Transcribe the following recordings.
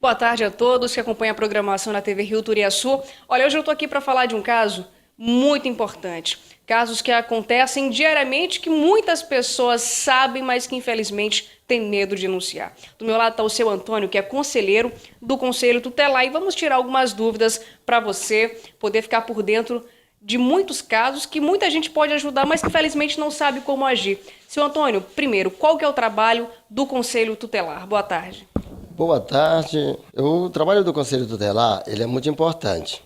Boa tarde a todos que acompanham a programação na TV Rio Turiaçu. Olha, hoje eu estou aqui para falar de um caso muito importante. Casos que acontecem diariamente, que muitas pessoas sabem, mas que infelizmente têm medo de denunciar. Do meu lado está o seu Antônio, que é conselheiro do Conselho Tutelar, e vamos tirar algumas dúvidas para você poder ficar por dentro de muitos casos que muita gente pode ajudar, mas que infelizmente não sabe como agir. Seu Antônio, primeiro, qual que é o trabalho do Conselho Tutelar? Boa tarde. Boa tarde. O trabalho do Conselho Tutelar, ele é muito importante.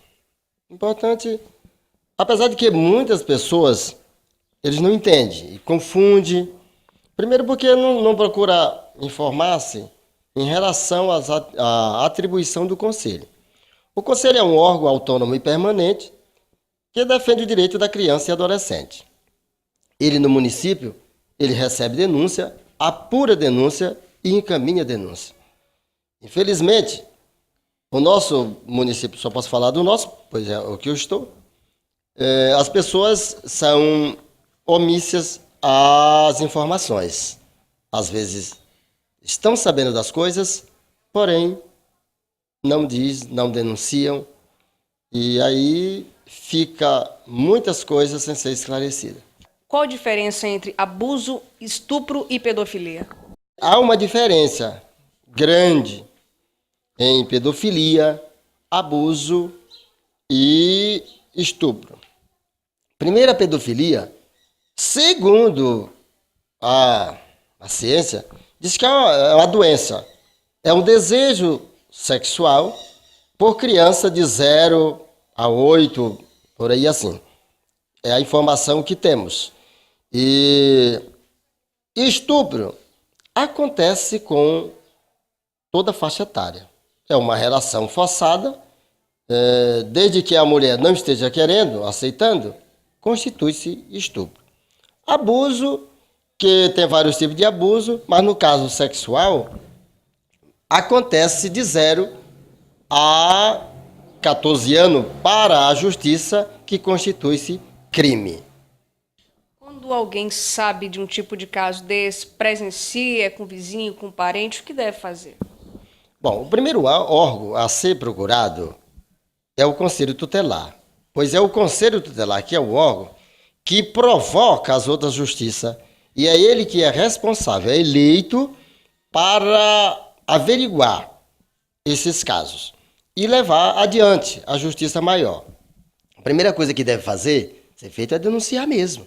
Importante, apesar de que muitas pessoas, eles não entendem e confundem. Primeiro porque não procura informar-se em relação à atribuição do Conselho. O Conselho é um órgão autônomo e permanente que defende o direito da criança e adolescente. Ele, no município, ele recebe denúncia, apura denúncia e encaminha denúncia. Infelizmente, o nosso município, só posso falar do nosso, pois é o que eu estou, as pessoas são omissas às informações. Às vezes estão sabendo das coisas, porém não diz, não denunciam, e aí fica muitas coisas sem ser esclarecidas. Qual a diferença entre abuso, estupro e pedofilia? Há uma diferença grande em pedofilia, abuso e estupro. Primeiro, a pedofilia, segundo a ciência, diz que é uma doença. É um desejo sexual por criança de 0 a 8, por aí assim. É a informação que temos. E estupro acontece com toda a faixa etária. É uma relação forçada, desde que a mulher não esteja querendo, aceitando, constitui-se estupro. Abuso, que tem vários tipos de abuso, mas no caso sexual, acontece de 0 a 14 anos para a justiça, que constitui-se crime. Quando alguém sabe de um tipo de caso desse, presencia com o vizinho, com o parente, o que deve fazer? Bom, o primeiro órgão a ser procurado é o Conselho Tutelar, pois é o Conselho Tutelar que é o órgão que provoca as outras justiças e é ele que é responsável, é eleito para averiguar esses casos e levar adiante a justiça maior. A primeira coisa que deve ser feito é denunciar mesmo.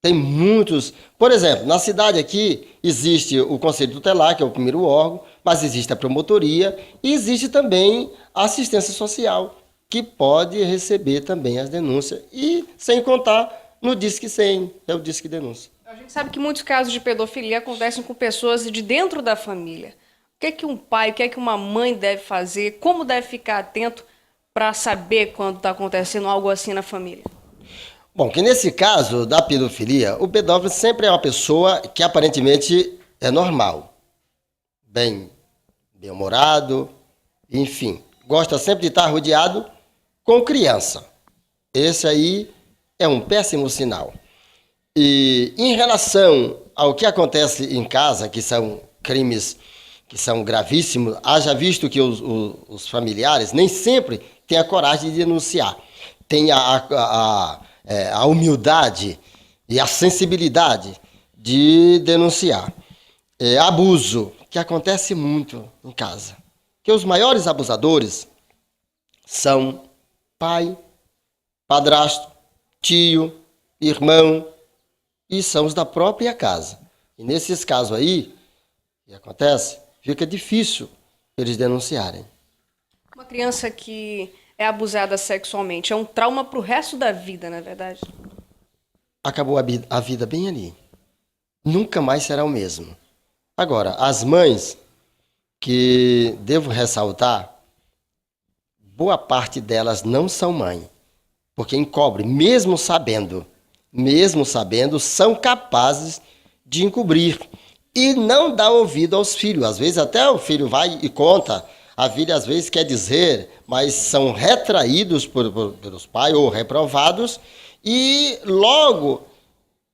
Tem muitos. Por exemplo, na cidade aqui existe o Conselho Tutelar, que é o primeiro órgão, mas existe a promotoria e existe também a assistência social, que pode receber também as denúncias. E sem contar no Disque 100, é o Disque Denúncia. A gente sabe que muitos casos de pedofilia acontecem com pessoas de dentro da família. O que é que um pai, o que é que uma mãe deve fazer? Como deve ficar atento para saber quando está acontecendo algo assim na família? Bom, que nesse caso da pedofilia, o pedófilo sempre é uma pessoa que aparentemente é normal, bem-humorado, enfim, gosta sempre de estar rodeado com criança. Esse aí é um péssimo sinal. E em relação ao que acontece em casa, que são crimes que são gravíssimos, haja visto que os familiares nem sempre têm a coragem de denunciar, têm a humildade e a sensibilidade de denunciar. Abuso, que acontece muito em casa. Que os maiores abusadores são pai, padrasto, tio, irmão, e são os da própria casa. E nesses casos aí, que acontece, fica difícil eles denunciarem. Uma criança que é abusada sexualmente é um trauma para o resto da vida, não é verdade? Acabou a vida bem ali. Nunca mais será o mesmo. Agora, as mães, que devo ressaltar, boa parte delas não são mãe, porque encobre, mesmo sabendo, são capazes de encobrir e não dar ouvido aos filhos. Às vezes até o filho vai e conta, a filha às vezes quer dizer, mas são retraídos pelos pais ou reprovados e logo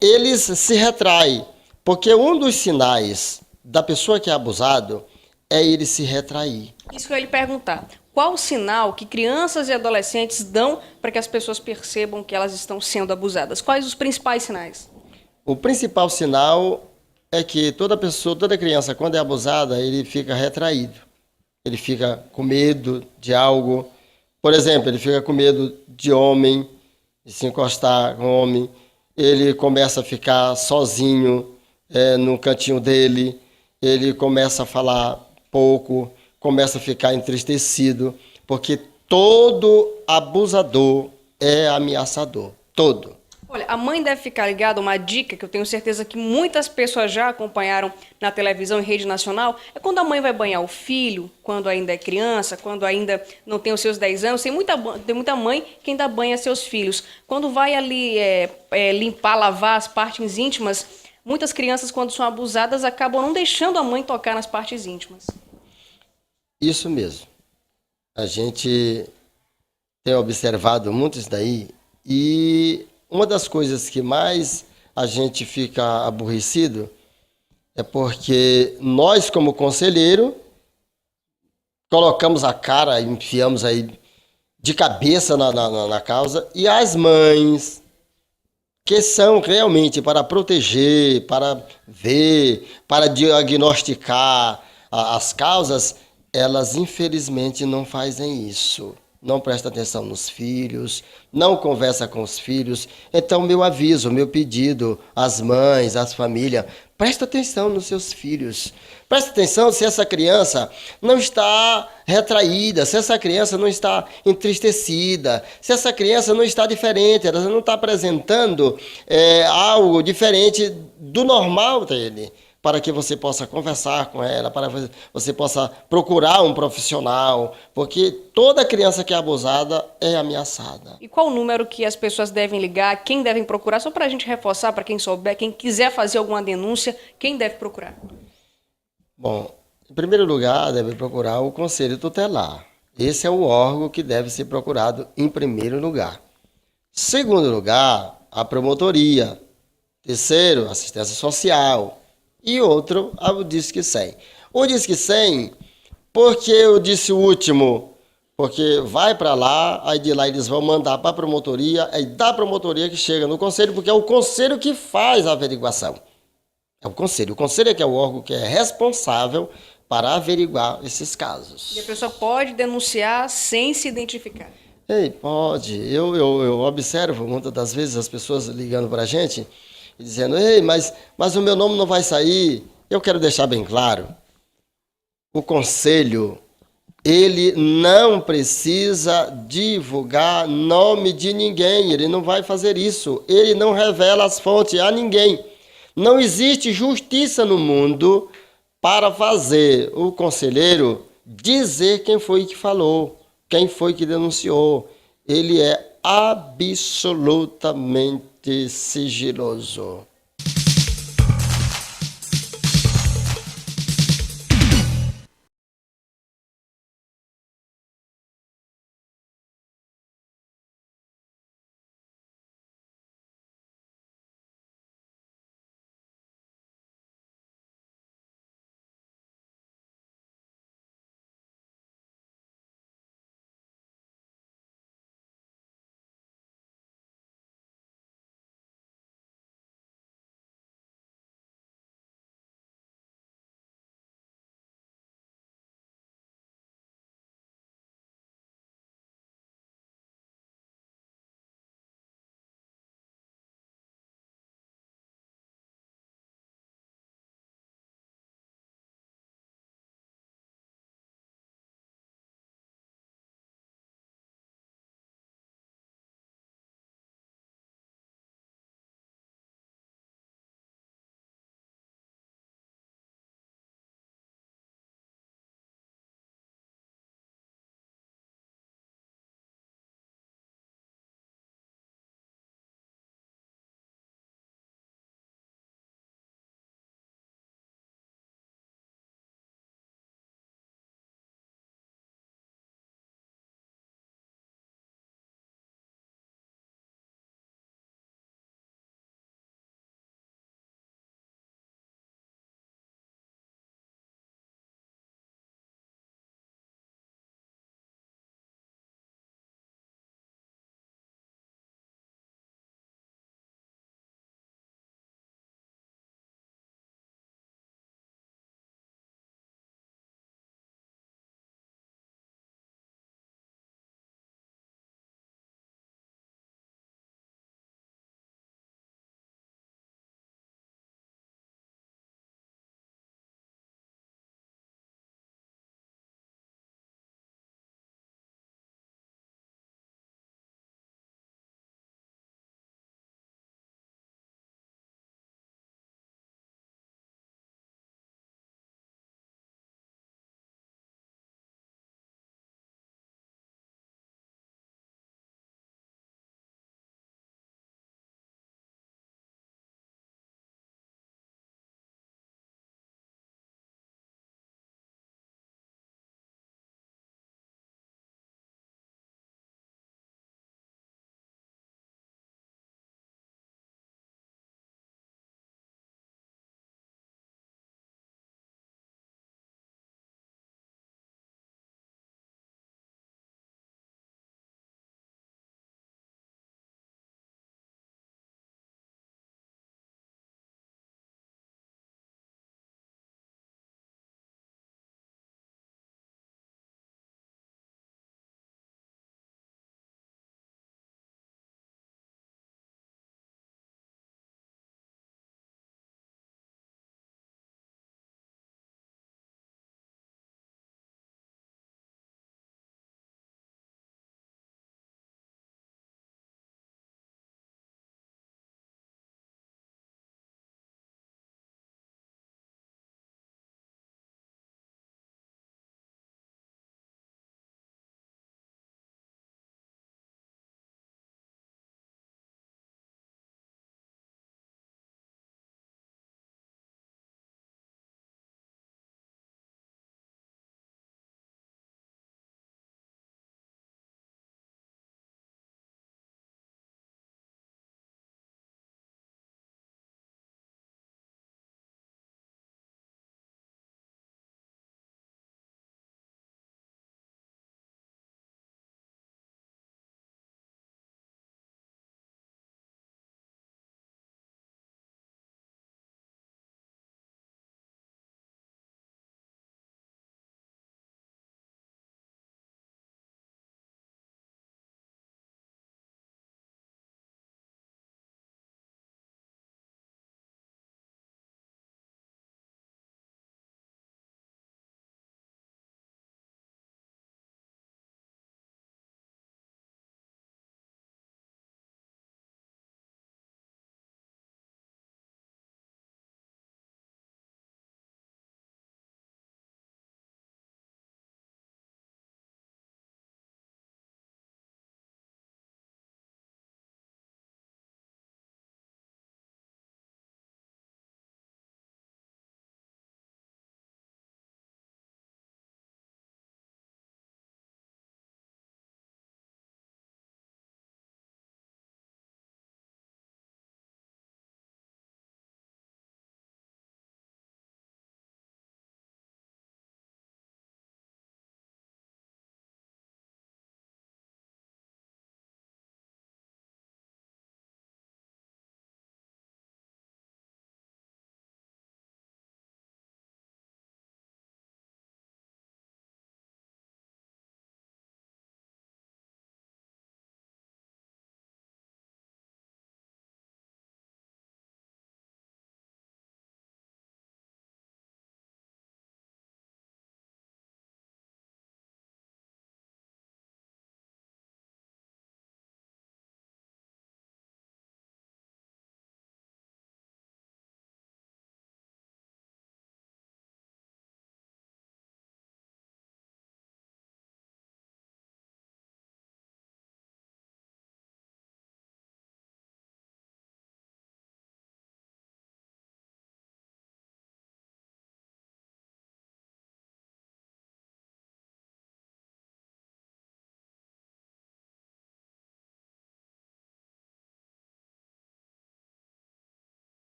eles se retraem, porque um dos sinais da pessoa que é abusado é ele se retrair. Isso que eu ia lhe perguntar. Qual o sinal que crianças e adolescentes dão para que as pessoas percebam que elas estão sendo abusadas? Quais os principais sinais? O principal sinal é que toda pessoa, toda criança, quando é abusada, ele fica retraído. Ele fica com medo de algo. Por exemplo, ele fica com medo de homem, de se encostar com homem. Ele começa a ficar sozinho no cantinho dele. Ele começa a falar pouco, começa a ficar entristecido, porque todo abusador é ameaçador. Todo. Olha, a mãe deve ficar ligada, uma dica que eu tenho certeza que muitas pessoas já acompanharam na televisão em rede nacional, é quando a mãe vai banhar o filho, quando ainda é criança, quando ainda não tem os seus 10 anos, tem muita mãe que ainda banha seus filhos. Quando vai ali limpar, lavar as partes íntimas, muitas crianças, quando são abusadas, acabam não deixando a mãe tocar nas partes íntimas. Isso mesmo. A gente tem observado muito isso daí e uma das coisas que mais a gente fica aborrecido é porque nós, como conselheiro, colocamos a cara, enfiamos aí de cabeça na causa, e as mães, que são realmente para proteger, para ver, para diagnosticar as causas, elas infelizmente não fazem isso. Não presta atenção nos filhos, não conversa com os filhos. Então, meu aviso, meu pedido às mães, às famílias, presta atenção nos seus filhos. Presta atenção se essa criança não está retraída, se essa criança não está entristecida, se essa criança não está diferente, ela não está apresentando algo diferente do normal dele, para que você possa conversar com ela, para que você possa procurar um profissional, porque toda criança que é abusada é ameaçada. E qual o número que as pessoas devem ligar, quem devem procurar, só para a gente reforçar, para quem souber, quem quiser fazer alguma denúncia, quem deve procurar? Bom, em primeiro lugar, deve procurar o Conselho Tutelar. Esse é o órgão que deve ser procurado em primeiro lugar. Segundo lugar, a promotoria. Terceiro, assistência social. E outro, o Disque 100. O Disque 100, porque eu disse o último, porque vai para lá, aí de lá eles vão mandar para a promotoria, aí da promotoria que chega no conselho, porque é o conselho que faz a averiguação. É o conselho. O conselho é que é o órgão que é responsável para averiguar esses casos. E a pessoa pode denunciar sem se identificar? Ei, pode. Eu observo muitas das vezes as pessoas ligando para a gente e dizendo, ei, mas o meu nome não vai sair. Eu quero deixar bem claro, o conselho, ele não precisa divulgar nome de ninguém, ele não vai fazer isso, ele não revela as fontes a ninguém. Não existe justiça no mundo para fazer o conselheiro dizer quem foi que falou, quem foi que denunciou. Ele é absolutamente sigiloso.